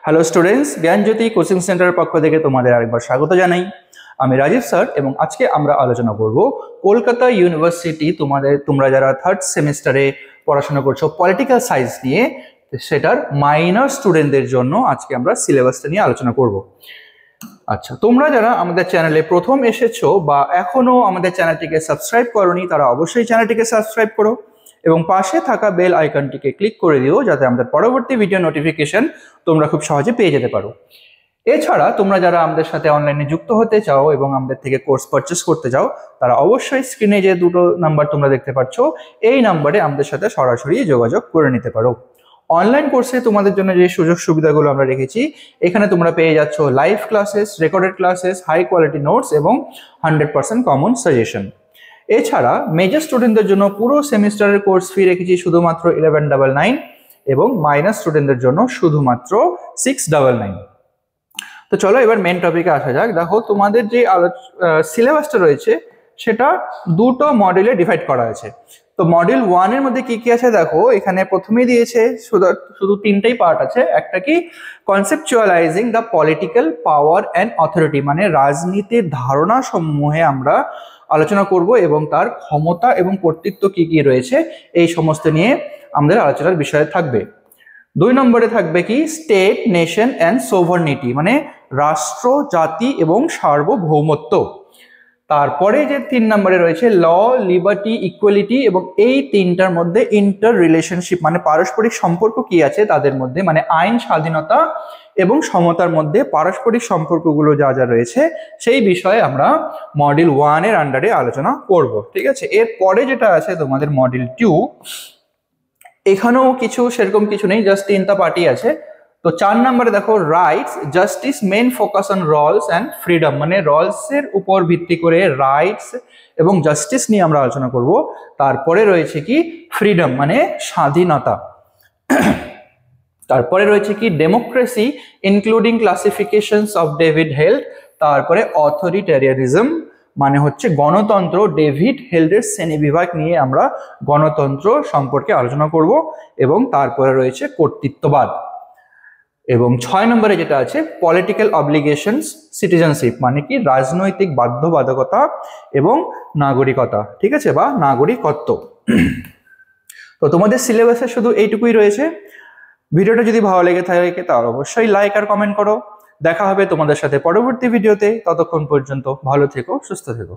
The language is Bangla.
হ্যালো স্টুডেন্টস, জ্ঞানজ্যোতি কোচিং সেন্টারের পক্ষ থেকে তোমাদের আরেকবার স্বাগত জানাই। আমি রাজীব স্যার এবং আজকে আমরা আলোচনা করব কলকাতা ইউনিভার্সিটি তোমরা যারা থার্ড সেমিস্টারে পড়াশোনা করছো পলিটিক্যাল সায়েন্স নিয়ে, সেটার মাইনর স্টুডেন্টদের জন্য আজকে আমরা সিলেবাসটা নিয়ে আলোচনা করব। আচ্ছা, তোমরা যারা আমাদের চ্যানেলে প্রথম এসেছো বা এখনো আমাদের চ্যানেলটিকে সাবস্ক্রাইব করোনি, তারা অবশ্যই চ্যানেলটিকে সাবস্ক্রাইব করো এবং পাশে থাকা বেল আইকনটিকে ক্লিক করে দিও, যাতে আমাদের পরবর্তী ভিডিও নোটিফিকেশন তোমরা খুব সহজে পেয়ে যেতে পারো। এছাড়া তোমরা যারা আমাদের সাথে অনলাইনে যুক্ত হতে চাও এবং আমাদের থেকে কোর্স পারচেস করতে চাও, তারা অবশ্যই স্ক্রিনে যে দুটো নাম্বার তোমরা দেখতে পাচ্ছ, এই নাম্বারে আমাদের সাথে সরাসরি যোগাযোগ করে নিতে পারো। অনলাইন কোর্সে তোমাদের জন্য যে সুযোগ সুবিধাগুলো আমরা রেখেছি, এখানে তোমরা পেয়ে যাচ্ছ live classes, recorded classes, high quality notes এবং 100% কমন সাজেশন। এছাড়া মেজর স্টুডেন্টদের জন্য পুরো সেমিস্টারের কোর্স ফি রেখেছি শুধুমাত্র 1199 এবং মাইনর স্টুডেন্টদের জন্য শুধুমাত্র 699। তো চলো এবার মেন টপিকে আসা যাক। দেখো, তোমাদের যে সিলেবাসটা রয়েছে সেটা দুটো মডিউলে ডিভাইড করা আছে। তো মডিউল 1 এর মধ্যে কি কি আছে দেখো, এখানে প্রথমেই দিয়েছে শুধু তিনটাই পার্ট আছে। একটা কি, conceptualising the political power and authority, মানে রাজনীতির ধারণা সমূহে আমরা আলোচনা করব এবং তার ক্ষমতা এবং কর্তৃত্ব কি কি রয়েছে এই সমস্ত নিয়ে আমাদের আলোচনার বিষয় থাকবে। 2 নম্বরে থাকবে কি, স্টেট, নেশন অ্যান্ড সোভারনিটি, মানে রাষ্ট্র, জাতি এবং সার্বভৌমত্ব। তারপরে যে 3 নম্বরে রয়েছে ল, লিবার্টি, ইকুয়ালিটি, এবং এই তিনটার মধ্যে ইন্টার রিলেশনশিপ, মানে পারস্পরিক সম্পর্ক কি আছে তাদের মধ্যে, মানে আইন, স্বাধীনতা এবং সমতার মধ্যে পারস্পরিক সম্পর্কগুলো যা যা রয়েছে সেই বিষয়ে আমরা মডিউল 1 এর আন্ডারে আলোচনা করব। ঠিক আছে, এরপরে যেটা আছে তোমাদের মডিউল 2, এখানেও কিছু সেরকম কিছু নেই, জাস্ট 3টা পার্টই আছে। তো 4 নম্বরে দেখো rights, justice, main focus on Rawls and freedom, মানে রলস এর উপর ভিত্তি করে রাইটস এবং জাস্টিস নিয়ে আমরা আলোচনা করব। তারপরে রয়েছে কি, ফ্রিডম মানে স্বাধীনতা। তারপরে রয়েছে কি, democracy including classifications of David held. তারপরে অথরিটারিয়ানিজম মানে হচ্ছে গণতন্ত্র, ডেভিড হেল্ডের শ্রেণীবিভাগ নিয়ে আমরা গণতন্ত্র সম্পর্কে আলোচনা করব। এবং তারপরে রয়েছে কর্তৃত্ববাদ। এবং 6 নম্বরে যেটা আছে পলিটিক্যাল অব্লিগেশনস, সিটিজেনশিপ, মানে কি রাজনৈতিক বাধ্যবাধকতা এবং নাগরিকতা, ঠিক আছে, বা নাগরিকত্ব। তো তোমাদের সিলেবাসে শুধু এইটুকুই রয়েছে। ভিডিওটা যদি ভালো লেগে থাকে তাহলে অবশ্যই লাইক আর কমেন্ট করো। দেখা হবে তোমাদের সাথে পরবর্তী ভিডিওতে। ততক্ষণ পর্যন্ত ভালো থেকো, সুস্থ থেকো।